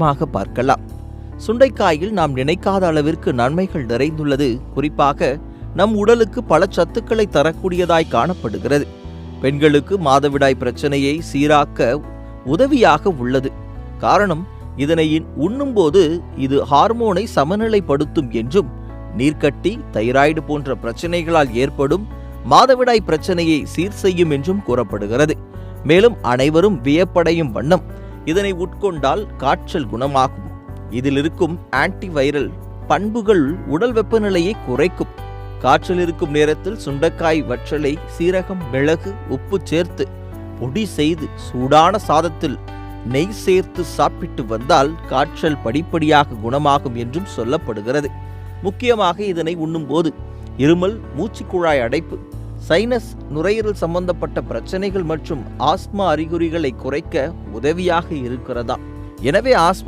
பார்க்கலாம். சுண்டைக்காயில் நாம் நினைக்காத அளவிற்கு நன்மைகள் நிறைந்துள்ளது. குறிப்பாக நம் உடலுக்கு பல சத்துக்களை தரக்கூடியதாய் காணப்படுகிறது. பெண்களுக்கு மாதவிடாய் பிரச்சனையை சீராக்க உதவியாக உள்ளது. காரணம், இதனை உண்ணும்போது இது ஹார்மோனை சமநிலைப்படுத்தும் என்றும், நீர்க்கட்டி, தைராய்டு போன்ற பிரச்சனைகளால் ஏற்படும் மாதவிடாய் பிரச்சனையை சீர் செய்யும் என்றும் கூறப்படுகிறது. மேலும் அனைவரும் வியப்படையும் வண்ணம் இதனை உட்கொண்டால் காய்ச்சல் குணமாகும். இதில் இருக்கும் ஆன்டிவைரல் பண்புகள் உடல் வெப்பநிலையை குறைக்கும். காய்ச்சல் இருக்கும் நேரத்தில் சுண்டைக்காய் வற்றலை சீரகம், மிளகு, உப்பு சேர்த்து பொடி செய்து சூடான சாதத்தில் நெய் சேர்த்து சாப்பிட்டு வந்தால் காய்ச்சல் படிப்படியாக குணமாகும் என்றும் சொல்லப்படுகிறது. முக்கியமாக இதனை உண்ணும்போது இருமல், மூச்சுக்குழாய் அடைப்பு, சைனஸ், நுரையீரல் சம்பந்தப்பட்ட பிரச்சனைகள் மற்றும் ஆஸ்மா அறிகுறிகளை குறைக்க உதவியாக இருக்கிறதா. எனவே ஆஸ்மா